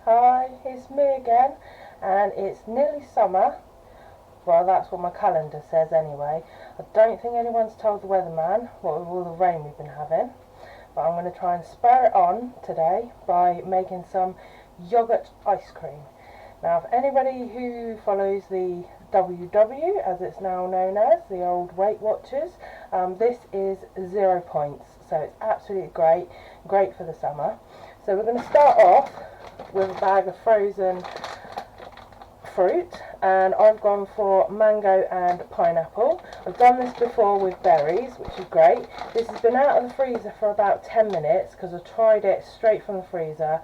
Hi, it's me again, and it's nearly summer. Well, that's what my calendar says anyway. I don't think anyone's told the weatherman what with all the rain we've been having, but I'm going to try and spur it on today by making some yoghurt ice cream. Now, for anybody who follows the WW, as it's now known as, the old Weight Watchers, this is 0 points, so it's absolutely great for the summer. So we're going to start off with a bag of frozen fruit, and I've gone for mango and pineapple. I've done this before with berries, which is great. This has been out of the freezer for about 10 minutes because I tried it straight from the freezer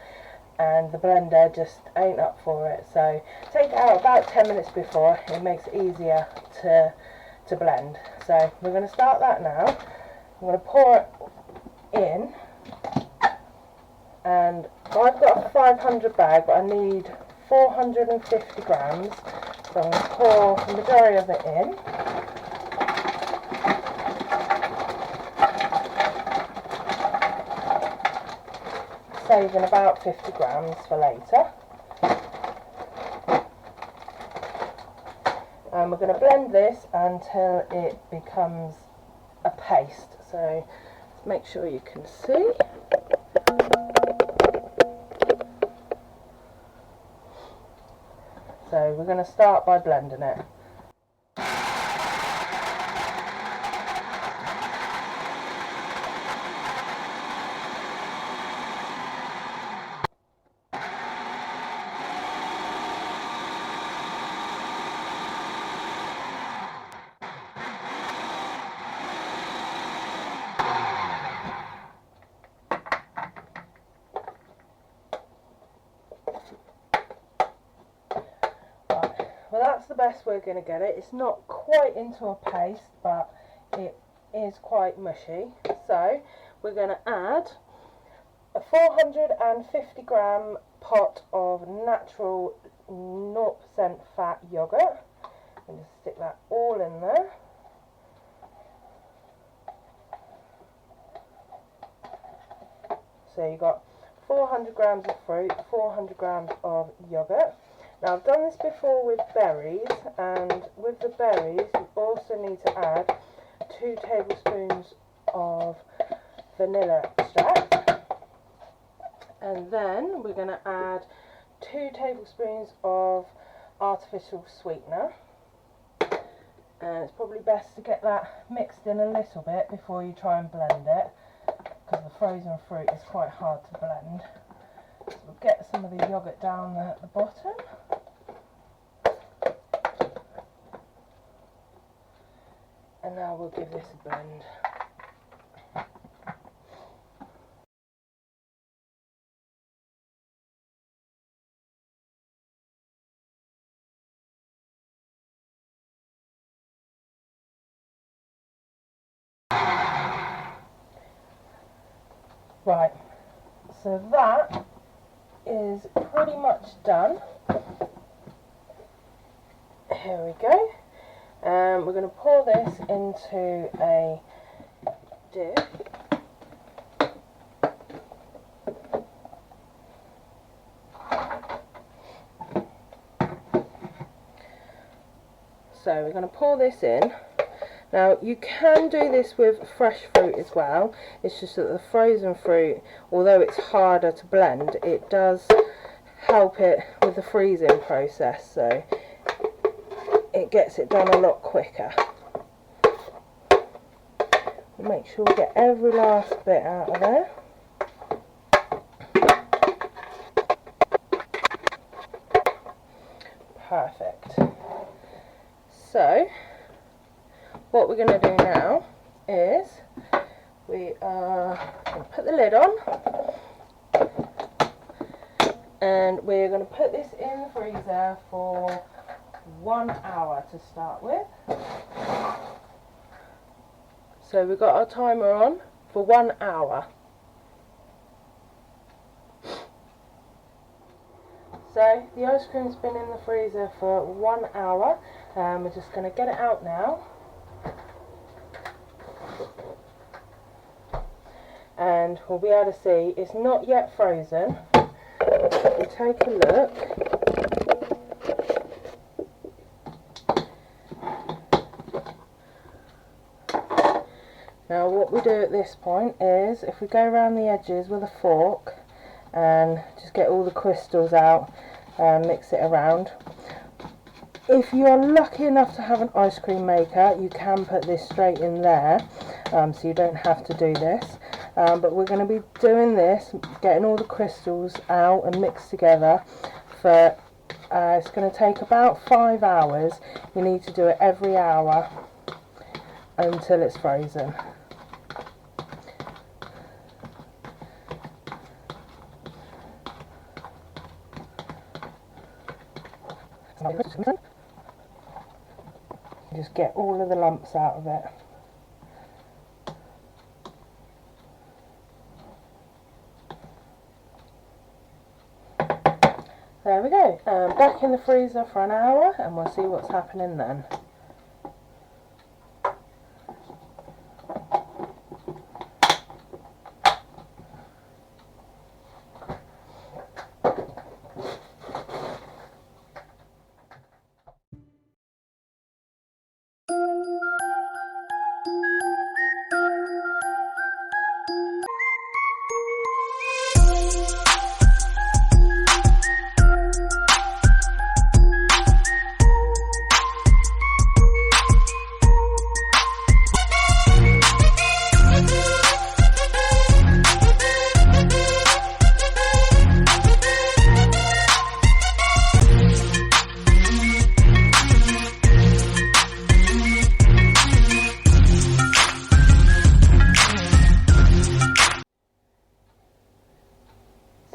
and the blender just ain't up for it. So take it out about 10 minutes before, it makes it easier to blend. So we're going to start that now. I'm going to pour it in, and I've got a 500 bag, but I need 450 grams, so I'm going to pour the majority of it in. Saving about 50 grams for later. And we're going to blend this until it becomes a paste. So let's make sure you can see. So we're going to start by blending it. Well, that's the best we're going to get it. It's not quite into a paste, but it is quite mushy. So we're going to add a 450 gram pot of natural 0% fat yogurt. And just stick that all in there. So you've got 400 grams of fruit, 400 grams of yogurt. Now, I've done this before with berries, and with the berries you also need to add 2 tablespoons of vanilla extract, and then we're going to add 2 tablespoons of artificial sweetener, and it's probably best to get that mixed in a little bit before you try and blend it, because the frozen fruit is quite hard to blend. So we'll get some of the yoghurt down there at the bottom. And now we'll give this a blend. Right, so that is pretty much done. Here we go. We're going to pour this into a dish. So we're going to pour this in. Now, you can do this with fresh fruit as well. It's just that the frozen fruit, although it's harder to blend, it does help it with the freezing process, so it gets it done a lot quicker. Make sure we get every last bit out of there. Perfect. So what we're going to do now is we are going to put the lid on, and we're going to put this in the freezer for 1 hour to start with. So we've got our timer on for 1 hour. So the ice cream's been in the freezer for 1 hour, and we're just going to get it out now. And we'll be able to see it's not yet frozen, we take a look. Now what we do at this point is, if we go around the edges with a fork and just get all the crystals out and mix it around. If you're lucky enough to have an ice cream maker, you can put this straight in there, so you don't have to do this. But we're going to be doing this, getting all the crystals out and mixed together for, it's going to take about 5 hours. You need to do it every hour until it's frozen. Just get all of the lumps out of it. There we go. Back in the freezer for an hour and we'll see what's happening then.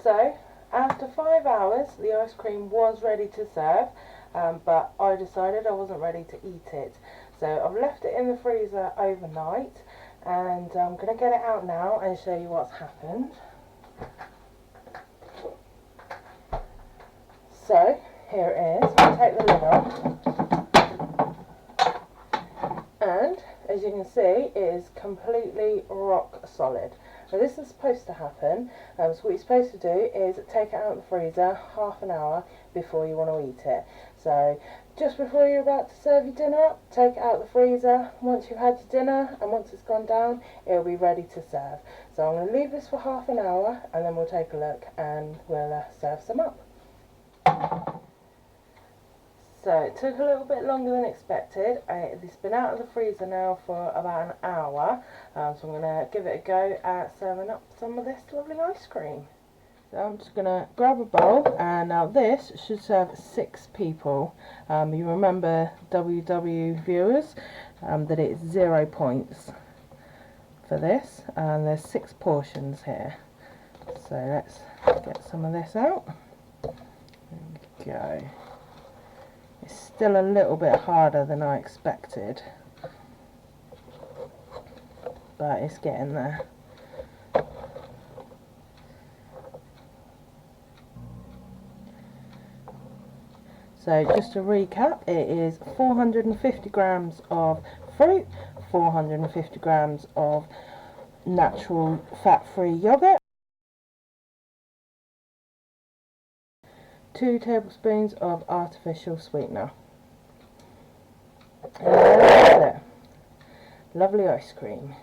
So, after 5 hours, the ice cream was ready to serve, but I decided I wasn't ready to eat it. So I've left it in the freezer overnight, and I'm going to get it out now and show you what's happened. So, here it is. I'll take the lid off, and as you can see, it is completely rock solid. Now this is supposed to happen, so what you're supposed to do is take it out of the freezer half an hour before you want to eat it. So just before you're about to serve your dinner up, take it out of the freezer. Once you've had your dinner and once it's gone down, it'll be ready to serve. So I'm going to leave this for half an hour and then we'll take a look and we'll serve some up. So it took a little bit longer than expected. It's been out of the freezer now for about an hour, so I'm going to give it a go at serving up some of this lovely ice cream. So I'm just going to grab a bowl, and now this should serve 6 people. You remember, WW viewers, that it's 0 points for this, and there's 6 portions here. So let's get some of this out. There we go. It's still a little bit harder than I expected, but it's getting there. So just to recap, it is 450 grams of fruit, 450 grams of natural fat-free yogurt, 2 tablespoons of artificial sweetener. And that's it. Lovely ice cream.